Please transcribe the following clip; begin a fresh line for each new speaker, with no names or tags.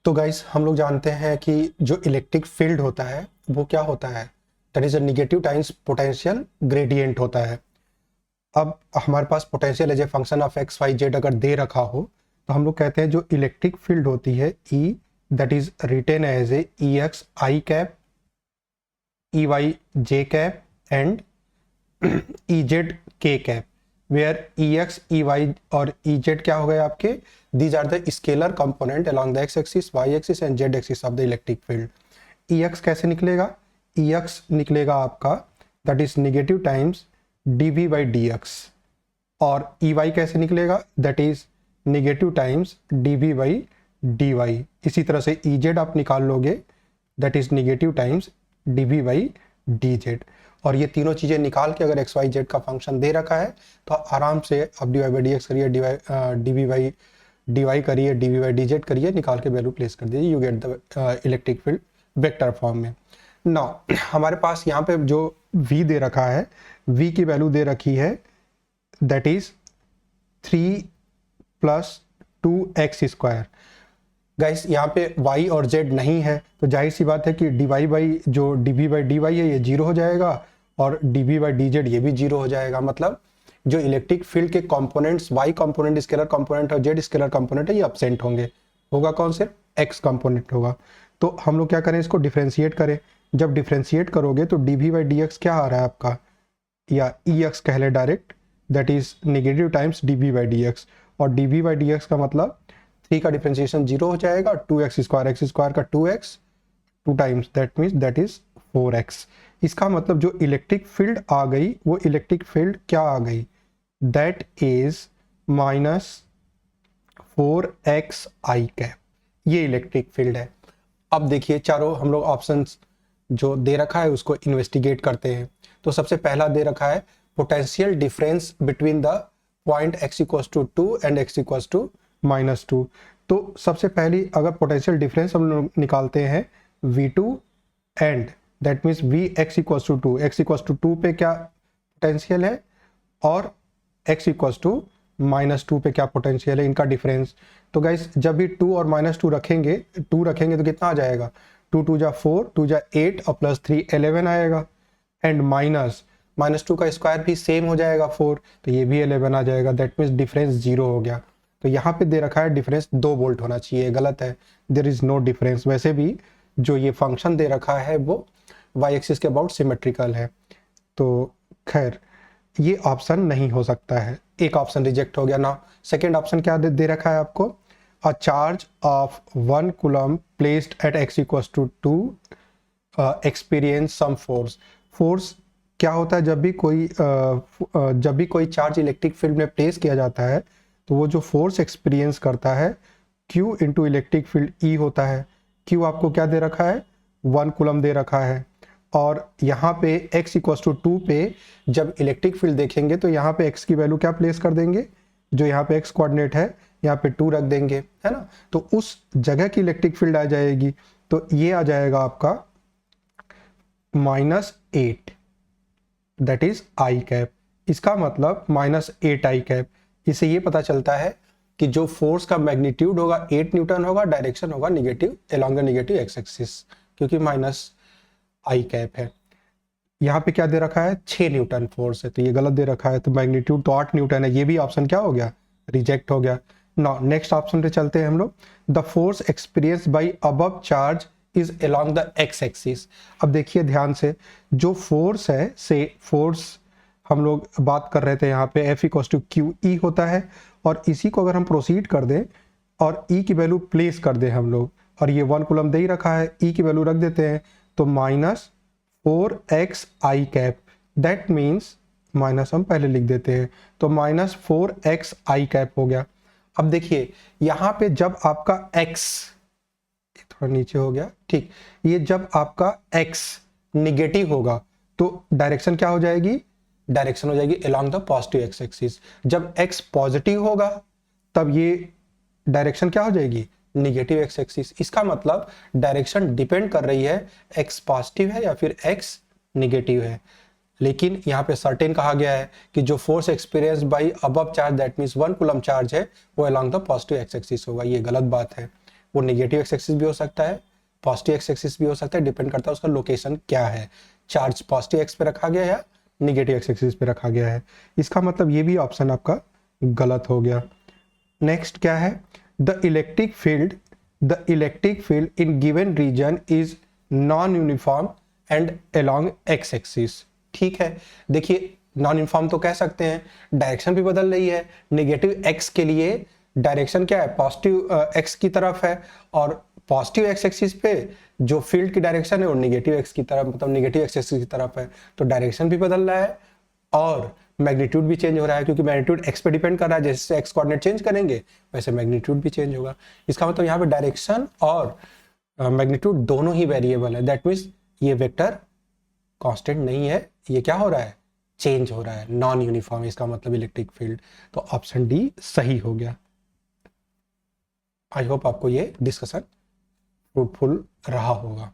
तो गाइस हम लोग जानते हैं कि जो इलेक्ट्रिक फील्ड होता है वो क्या होता है, that is a negative times potential gradient होता है। अब हमारे पास potential as a function of X Y Z अगर दे रखा हो तो हम लोग कहते हैं जो इलेक्ट्रिक फील्ड होती है E, that is written as a E X I cap, E Y J cap and E Z K cap, where E X E Y और ई जेड क्या हो गए आपके, these are the scalar component along the X axis Y axis and Z axis of the electric field. E X कैसे निकलेगा, E X निकलेगा आपका that is negative times D we by D X, और E Y कैसे निकलेगा, that is negative times D we by D Y. इसी तरह से ई जेड आप निकाल लोगे, that is negative times D we by D Z. और ये तीनों चीज़ें निकाल के अगर एक्स वाई जेड का फंक्शन दे रखा है तो आराम से अब D Y by D X करिए, D we by D Y करिए, D we by D Z करिए, निकाल के वैल्यू प्लेस कर दीजिए, you get the electric field vector form में। नाउ हमारे पास यहाँ पे जो v दे रखा है, v की वैल्यू दे रखी है दैट इज 3 + 2x²। गाइस यहाँ पे y और z नहीं है तो जाहिर सी बात है कि डी वाई बाई जो d we by D y है ये जीरो हो जाएगा और D we by D z ये भी जीरो हो जाएगा। मतलब जो इलेक्ट्रिक फील्ड के components y component scalar component और z स्केलर कंपोनेंट है ये एब्सेंट होंगे। होगा कौन से, x कंपोनेंट होगा। तो हम लोग क्या करें, इसको डिफ्रेंशिएट करें। जब डिफ्रेंशिएट करोगे तो d we by D x क्या आ रहा है आपका, या ई एक्स कह ले direct, that is negative times D we by D X, और D we by D X का मतलब 3 का डिफ्रेंशिएशन जीरो हो जाएगा, 2x² का 2x 2 times that means that is 4x। इसका मतलब जो इलेक्ट्रिक फील्ड आ गई वो इलेक्ट्रिक फील्ड क्या आ गई, that is -4x I cap, ये इलेक्ट्रिक फील्ड है। अब देखिए चारों हम लोग ऑप्शंस जो दे रखा है उसको इन्वेस्टिगेट करते हैं। तो सबसे पहला दे रखा है potential difference between the point x = 2 and x = -2। तो सबसे पहली अगर पोटेंशियल डिफरेंस हम लोग निकालते हैं V2 and that means Vx = 2, x = 2 पे क्या पोटेंशियल है और x = -2 पे क्या पोटेंशियल है, इनका डिफरेंस। तो गाइस जब भी 2 और -2 रखेंगे, 2 रखेंगे तो कितना आ जाएगा, 2 × 2 = 4, 2 × 8 और +3 11 आएगा, एंड -2 का स्क्वायर भी सेम हो जाएगा 4, तो ये भी 11 आ जाएगा। दैट मीन्स डिफरेंस 0 हो गया। तो यहाँ पे दे रखा है डिफरेंस 2 वोल्ट होना चाहिए, गलत है, देयर इज नो डिफरेंस। वैसे भी जो ये फंक्शन दे रखा है वो वाई एक्सिस के अबाउट सिमेट्रिकल है, तो खैर ये ऑप्शन नहीं हो सकता है, एक ऑप्शन रिजेक्ट हो गया ना। सेकेंड ऑप्शन क्या दे रखा है आपको, a charge of 1 coulomb placed at x = 2 experience some force. Force क्या होता है, जब भी कोई चार्ज इलेक्ट्रिक फील्ड में प्लेस किया जाता है तो वो जो फोर्स एक्सपीरियंस करता है Q into electric field E होता है। Q आपको क्या दे रखा है, 1 कूलम दे रखा है, और यहाँ पे x = 2 पे जब इलेक्ट्रिक फील्ड देखेंगे तो यहाँ पे x की वैल्यू क्या प्लेस कर देंगे, जो यहाँ पे x कोऑर्डिनेट है यहाँ पे 2 रख देंगे, है ना। तो उस जगह की इलेक्ट्रिक फील्ड आ जाएगी, तो ये आ जाएगा आपका -8 दैट इज आई कैप। इसका मतलब -8 आई कैप। इससे ये पता चलता है कि जो फोर्स का मैग्नीट्यूड होगा 8 न्यूटन होगा, डायरेक्शन होगा negative along the negative x axis, क्योंकि -आई कैप है। यहाँ पे क्या दे रखा है, 6 न्यूटन फोर्स है, तो ये गलत दे रखा है, तो मैग्नीट्यूड तो 8 न्यूटन है, ये भी ऑप्शन क्या हो गया, रिजेक्ट हो गया। नाउ नेक्स्ट ऑप्शन पे चलते हैं हम लोग, the force experience by above charge is along the X axis. अब देखिए ध्यान से, जो फोर्स है, से फोर्स हम लोग बात कर रहे थे यहाँ पे F = QE होता है, और इसी को अगर हम प्रोसीड कर दें और E की वैल्यू प्लेस कर दें हम लोग, और ये 1 कूलम दे ही रखा है, E की वैल्यू रख देते हैं, तो -4x I cap, that means minus हम पहले लिख देते हैं, तो -4x आई कैप हो गया। अब देखिए यहाँ पे जब आपका x, थोड़ा नीचे हो गया, ठीक, ये जब आपका x निगेटिव होगा तो डायरेक्शन क्या हो जाएगी, डायरेक्शन हो जाएगी along the positive x axis. जब x पॉजिटिव होगा तब ये डायरेक्शन क्या हो जाएगी, निगेटिव एक्स एक्सिस। इसका मतलब डायरेक्शन डिपेंड कर रही है x पॉजिटिव है या फिर x निगेटिव है। लेकिन यहाँ पे सर्टेन कहा गया है कि जो force experience by above charge that means 1 coulomb charge है वो along the positive x axis होगा, ये गलत बात है। वो नेगेटिव एक्स एक्सिस भी हो सकता है, पॉजिटिव एक्स एक्सिस भी हो सकता है, डिपेंड करता है उसका लोकेशन क्या है, चार्ज पॉजिटिव एक्स पे रखा गया या नेगेटिव एक्स एक्सिस पे रखा गया है। इसका मतलब ये भी ऑप्शन आपका गलत हो गया। नेक्स्ट क्या है, the electric field in given region is non uniform and along x axis. ठीक है, देखिए नॉन यूनिफॉर्म तो कह सकते हैं, डायरेक्शन भी बदल रही है, नेगेटिव एक्स के लिए डायरेक्शन क्या है, पॉजिटिव एक्स की तरफ है, और पॉजिटिव एक्स एक्सिस पे जो फील्ड की डायरेक्शन है वो नेगेटिव एक्स की तरफ, मतलब नेगेटिव एक्स एक्सिस की तरफ है, तो डायरेक्शन भी बदल रहा है और मैग्नीट्यूड भी चेंज हो रहा है, क्योंकि मैग्नीट्यूड एक्स पे डिपेंड कर रहा है, जैसे एक्स कोऑर्डिनेट चेंज करेंगे वैसे मैग्नीट्यूड भी चेंज होगा। इसका मतलब यहाँ पे डायरेक्शन और मैग्नीट्यूड दोनों ही वेरिएबल है, दैट मीन्स ये वेक्टर कांस्टेंट नहीं है, ये क्या हो रहा है, चेंज हो रहा है, नॉन यूनिफॉर्म, इसका मतलब इलेक्ट्रिक फील्ड। तो ऑप्शन डी सही हो गया। आई होप आपको ये डिस्कशन फ्रूटफुल रहा होगा।